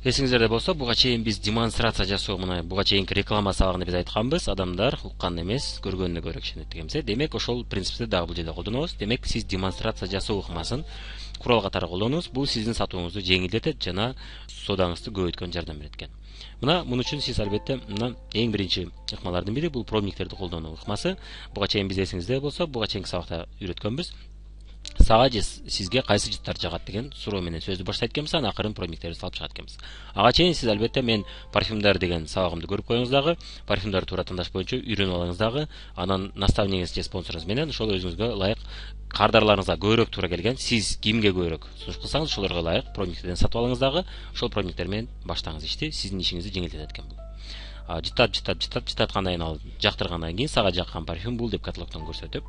Эсиңиздерде болсо, буга чейин биз демонстрация жасоо мына буга чейинки реклама сабагында биз айтканбыз, адамдар уккан эмес, көргөнүнө көрө ишенет дегенбиз. Демек, ошол принципти дагы бул жерде колдонобуз. Демек, сиз демонстрация жасоо ыкмасын курал катары колдонуңуз. Бул сиздин сатууңузду жеңилдетет жана соодаңызды көбөйткөнгө жардам берет экен. Муну үчүн сиз албетте мына эң биринчи ыкмалардын бири бул пробниктерди колдонуу ыкмасы. Буга чейин биз эсиңизде болсо, буга чейинки сабакта үйрөткөнбүз. Сага же сизге кайсы жыттар жагат деген суроо менен сөздү баштайт экенбиз, анан акырын пробниктерди салып чыгат экенбиз. Ага чейин сиз албетте мен парфюмдар деген сабагымды көрүп коюңуз дагы, парфюмдар туура тандаш боюнча үйрөнүп алыңыз дагы, анан наставнигиңиз же спонсоруңуз менен ошол өзүңүзгө ылайык кардарларыңызга көбүрөөк туура келген, сиз кимге көбүрөөк сунуш кылсаңыз, ошолорго ылайык пробниктерден сатып алыңыз дагы, ошол пробниктер менен баштаңыз ишти, сиздин ишиңизди жеңилдетет экен бул. Жыттаткандан кийин ал жактыргандан кийин сага жаккан парфюм бул деп каталогдон көрсөтүп,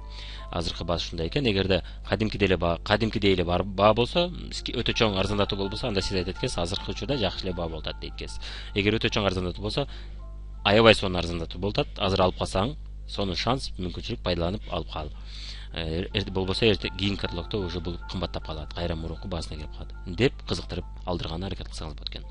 азыркы баа ушундай экен. Эгерде кадимкидей эле баа болсо, өтө чоң арзандатуу болбосо, анда сиз айтат экенсиз, азыркы учурда жакшы эле баа болуп атат дейт экенсиз. Эгер өтө чоң арзандатуу болсо, аябай сонун арзандатуу болуп атат. Азыр алып калсаң, сонун шанс, мүмкүнчүлүк пайдаланып алып кал. Болбосо кийинки каталогдо уже бул кымбаттап калат, кайра мурунку баасына келип калат деп кызыктырып алдырганына аракет кылсаңыз болот экен.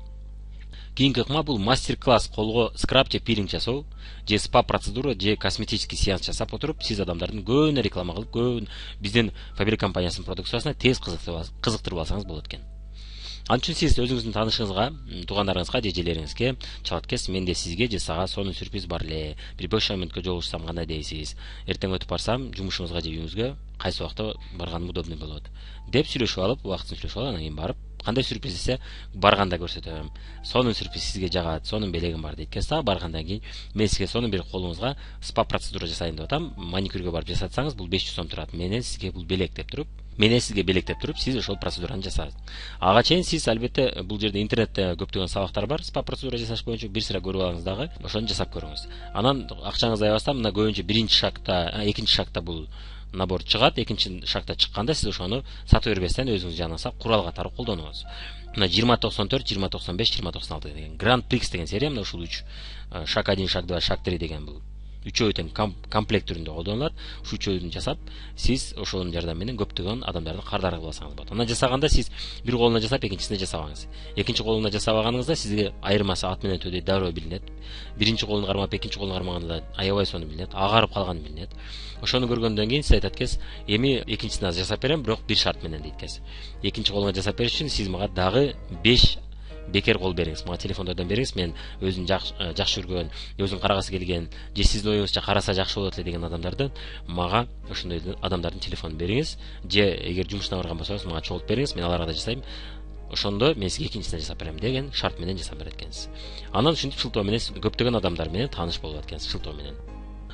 Кийинки ыкма бул мастер-класс колго скраб же пилинг жасоо, же спа процедура, же косметический сеанс жасап отуруп, сиз адамдардын көбүнө реклама кылып, биздин Фабрик компаниясынын продукциясына тез кызыктырып алсаңыз болот экен. Ал үчүн сиз өзүңүздүн таанышыңызга, туугандарыңызга же желериңизге чалат экенсиз, менде сизге же сага сонун сюрприз бар эле. Бир 5 мүнөткө жолугушсам кандай дейсиз? Эртең өтүп барсам, жумушуңузга же үйүңүзгө кайсы убакта барганым удобный болот деп сүйлөшүп алып, убактын сүйлөшүп алып, анан кийин барып, кандай сюрприз десе, барганда көрсөтөм. Сонун сюрприз сизге жагат, сонун белегим бар дейт экенсиз. Баргандан кийин мен сизге сонун бир колуңузга спа процедура жасайын деп атам. Маникюргө барып жасатсаңыз, бул 500 сом турат. Менен сизге белектеп туруп, сиз ошол процедураны жасайсыз. Ага чейин сиз албетте бул жерде интернетте көптөгөн сабактар бар, спа процедура жасаш боюнча, бир сыра көрүп алыңыз дагы, ошону жасап көрүңүз. Анан акчаңыз аябастан мына көбүнчө биринчи шагта, экинчи шагта бул набор чыгат, экинчи шагта чыкканда сиз ошону сатып бербестен өзүңүз жаныңызга курал катары колдонуңуз. Мына 2094, 2095, 2096 деген Grand Prix деген серия, мына ушул 3 шаг 1, шаг 2, шаг 3 деген бул үчөө тең комплект түрүндө колдонулат. Ушу үчөөнү жасап, сиз ошонун жардамы менен көптөгөн адамдарды кардар кылып алсаңыз болот. Аны жасаганда сиз бир колуна жасап, экинчисине жасабаңыз. Экинчи колуна жасабаганыңызда сизге айырмасы ат менен төдө дароо билинет. Биринчи колуну кармап, экинчи колуну кармаганда аябай сонун билинет, агарып калганы билинет. Ошону көргөндөн кийин сиз айтат экенсиз, эми экинчисине жасап берем, бирок бир шарт менен дейт экенсиз. Экинчи колуна жасап бериш үчүн сиз мага дагы 5 бекер кол бериңиз, мага телефондордон бериңиз, мен өзүм жакшы көргөн, өзүм карагысы келген, же сиздин оюңузча караса жакшы болот эле деген адамдарды мага ошондой адамдардын телефонун бериңиз, же эгер жумушуна барган болсоңуз мага чогултуп бериңиз, мен аларга да жасайм. Ошондо мен сизге экинчисине жасап берем деген шарт менен жасап берет экенсиз. Анан ушинтип шылтоо менен көптөгөн адамдар менен тааныш болуп аткансыз шылтоо менен.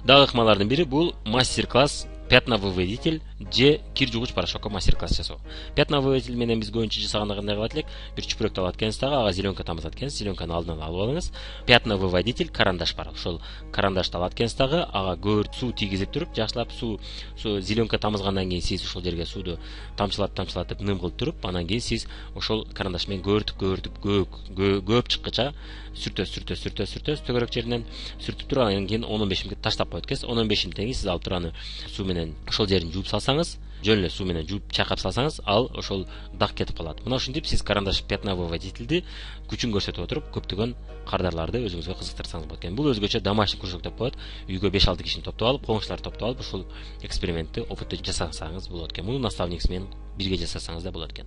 Дагы ыкмалардын бири бул мастер-класс пятновыводитель же кир жугуч порошокко мастер-класс жасоо. Пятновыводитель менен биз көбүнчө жасаганда кандай кылат элек? Бир чүпүрөктү алат экенсиз дагы, ага зеленка тамызат экенсиз, зеленканы алдынан алып алыңыз. Пятновыводитель карандаш бар. Ошол карандашты алат экенсиз дагы, ага көбүрөөк суу тийгизип туруп, жакшылап суу зеленка тамызгандан кийин сиз ошол жерге сууду тамчылатып ным кылып туруп, анан кийин сиз ошол карандаш менен көп чыккыча сүртөсүз төгөрөк жеринен сүртүп туруп, анан кийин 10-15 мүнөт таштап коет экенсиз. 15 мүнөттөн кийин сиз алып туруп аны суу менен ошол жерин жууп салсаңыз, жөн эле суу менен жууп чайкап салсаңыз, ал ошол дак кетип калат. Мына ушинтип сиз карандаш пятновыводительди күчүн көрсөтүп отуруп, көптөгөн кардарларды өзүңүзгө кызыктырсаңыз болот экен. Бул өзгөчө домашний кружок деп коет. Үйгө 5-6 кишини топтоп алып, коңшуларды топтоп алып, ушул экспериментти, опытты жасасаңыз болот экен. Муну наставник менен бирге жасасаңыз да болот экен.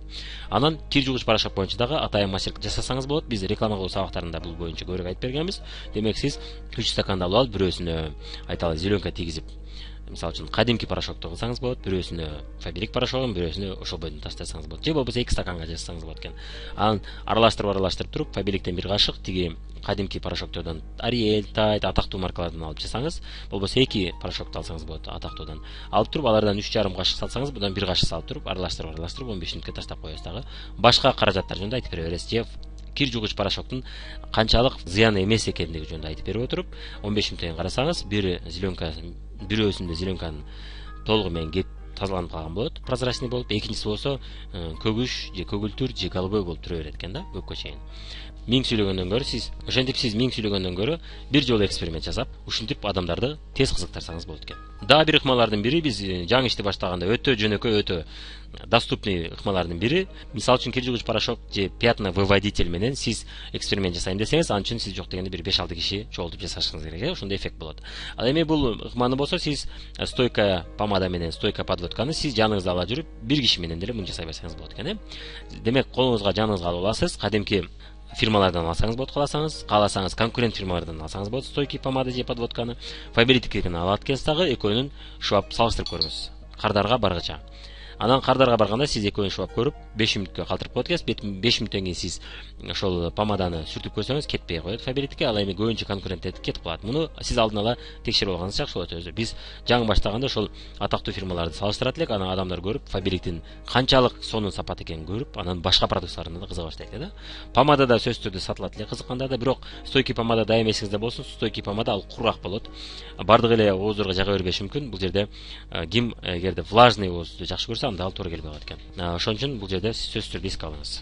Анан кир жугуч порошок боюнча дагы атайын мастер жасасаңыз болот. Биз реклама кылуу сабактарында бул боюнча көбүрөөк айтып бергенбиз. Демек сиз 3 стаканды алып бирөөсүнө айталы зеленка тийгизип, мисалы үчүн кадимки порошокту кылсаңыз болот, бирөөсүнө Фабрик порошогун, бирөөсүнө ошол бойдон таштасаңыз болот. Же болбосо 2 стаканга жасасаңыз болот экен. Анан аралаштырып туруп, Фабриктен 1 кашык, тиги кадимки порошоктордон Ariel, Tide атактуу маркалардан алып жасаңыз, болбосо 2 порошокту алсаңыз болот атактуудан. Алып туруп, алардан 3,5 кашык салсаңыз, будан 1 кашык салып туруп, аралаштырып 15 мүнөткө таштап коесуз дагы. Башка каражаттар жөнүндө айтып бере бересиз. Же кир жугуч порошоктун канчалык зыян эмес экендиги жөнүндө айтып берип отуруп, 15 мүнөттөн карасаңыз, бирөөсүндө зеленканын толугу менен кеп тазаланып калган болот, прозрачный болуп, экинчиси болсо көгүш же көгүлтүр же голубой болуп тура берет экен да, көпкө чейин. Миң сүйлөгөндөн көрө сиз миң сүйлөгөндөн көрө бир жолу эксперимент жасап, ушинтип адамдарды тез кызыктырсаңыз болот экен. Дагы бир ыкмалардын бири, биз жаңы ишти баштаганда өтө жөнөкөй, өтө доступный ыкмалардын бири. Мисалы үчүн кир жуугуч порошок же пятновыводитель менен сиз эксперимент жасайм десеңиз, анын үчүн сиз жок дегенде бир 5-6 киши чогултуп жасашыңыз керек, ошондой эффект болот. Ал эми бул ыкманы болсо сиз стойка помада менен стойка подводканы сиз жаныңызда ала жүрүп, бир киши менен деле муну жасай берсеңиз болот экен. Демек колуңузга жаныңызга алып аласыз, кадимки фирмалардан алсаңыз болот, кааласаңыз конкурент фирмалардан алсаңыз болот стойки помада же подводканы. Фабриктерден алат экенсиз дагы, экөөнүн шубап салыштырып көрүңүз. Кардарга баргыча. Анан кардарга барганда сиз экөөнүн шубап көрүп, 5 мүнөткө калтырып коет экенсиз. 5 мүнөттөн кийин сиз ошол помаданы сүртүп көрсөңүз кетпей коет фабрикке. Ал эми көбүнчө конкуренттерди кетип калат. Муну сиз алдын ала текшерип алганыңыз жакшы болот өзү. Биз жаңы баштаганда ошол атактуу фирмаларды салыштырат элек, анан адамдар көрүп, фабриктин канчалык сонун сапат экенин көрүп, анан башка продукцияларына да кызыга баштайт да. Помада да сөзсүз түрдө сатылат эле кызыккандар да, бирок стойки помада дайым эсиңизде болсун, стойки помада ал кургак болот. Бардык эле ооздорго жага бербеши мүмкүн. Бул жерде ким эгерде влажный оозду жакшы көрсө, анда ал туура келбей калат экен. Ошон үчүн бул жерде сөзсүз түрдө эске алыңыз.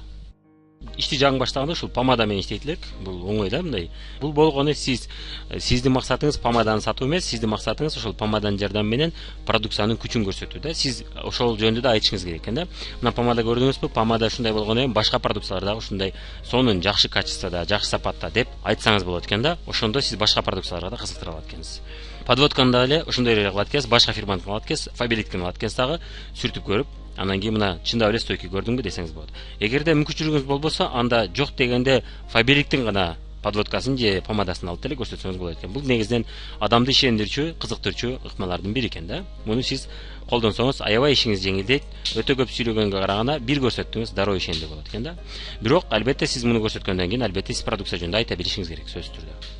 Ишти жаңы баштаганда ушул помада менен иштейт элек. Бул оңой да мындай. Бул болгону сиздин максатыңыз помаданы сатуу эмес, сиздин максатыңыз ошол помаданын жардамы менен продукциянын күчүн көрсөтүү да. Сиз ошол жөнүндө да айтышыңыз керек экен да. Мына помада көрдүңүзбү? Помада ушундай болгону эми башка продукциялар дагы ушундай сонун, жакшы качествода, жакшы сапатта деп айтсаңыз болот экен да. Ошондо сиз башка продукцияларга да кызыктыра алат экенсиз. Подводканы да эле ошондой эле кылат экенсиз, башка фирманыкын алат экенсиз, фабриктин алат экенсиз дагы, сүртүп көрүп, анан кийин мына чындап эле стойки көрдүңбү десеңиз болот. Эгерде мүмкүнчүлүгүңүз болбосо, анда жок дегенде фабриктин гана подводкасын же помадасын алып деле көрсөтсөңүз болот экен. Бул негизинен адамды ишендирчү, кызыктырчу ыкмалардын бири экен да. Муну сиз колдонсоңуз аябай ишиңиз жеңилдейт. Өтө көп сүйлөгөнгө караганда бир көрсөттүңүз дароо ишендирип болот экен да. Бирок албетте сиз муну көрсөткөндөн кийин албетте сиз продукция жөнүндө айта билишиңиз керек сөзсүз түрдө.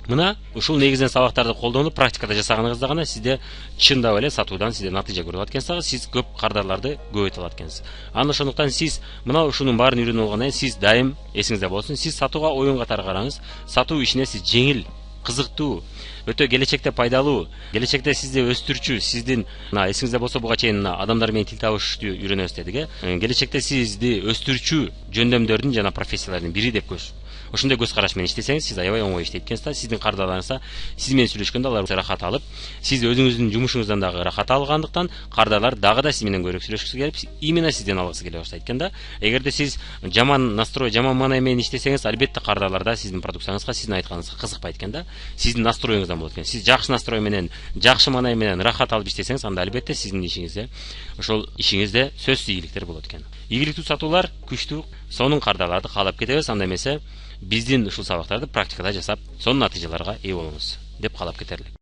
Мына ушул негизинен сабактарды колдонуп практикада жасаганыңызда гана сизде чындап эле сатуудан сизде натыйжа көрүп алат экенсиз дагы, сиз көп кардарларды көбөйтө алат экенсиз. Анан ошондуктан сиз мына ушунун баарын үйрөнүп алгандан кийин сиз дайым эсиңизде болсун, сиз сатууга оюн катары караңыз. Сатуу ишине сиз жеңил, кызыктуу, өтө келечекте пайдалуу, келечекте сизди өстүрчү, сиздин эсиңизде болсо буга чейин адамдар менен тил табышышты үйрөнөбүз дедик, келечекте сизди өстүрчү жөндөмдөрдүн жана профессиялардын бири деп ошондой көз караш менен иштесеңиз, сиз аябай оңой иштейт экенсиз да. Сиздин кардарларыңызга сиз менен сүйлөшкөндө алар рахат алып, сиз өзүңүздүн жумушуңуздан дагы рахат алгандыктан кардарлар дагы да сиз менен көбүрөөк сүйлөшкүсү келип, именно сизден алгысы келе баштайт экен да. Эгерде сиз жаман настрой, жаман маанай менен иштесеңиз, албетте кардарлар да сиздин продукцияңызга, сиздин айтканыңызга кызыкпайт экен да. Сиздин настроюңуздан болот экен. Сиз жакшы настрой менен, жакшы маанай менен рахат алып иштесеңиз, анда албетте сиздин ишиңизде, ошол ишиңизде сөзсүз ийгиликтер болот экен. Ийгиликтүү сатуулар күчтүү, сонун кардарларды каалап кетебиз. Анда эмесе биздин ушул сабактарды практикада жасап, сонун натыйжаларга ээ болуңуз деп каалап кетерлик.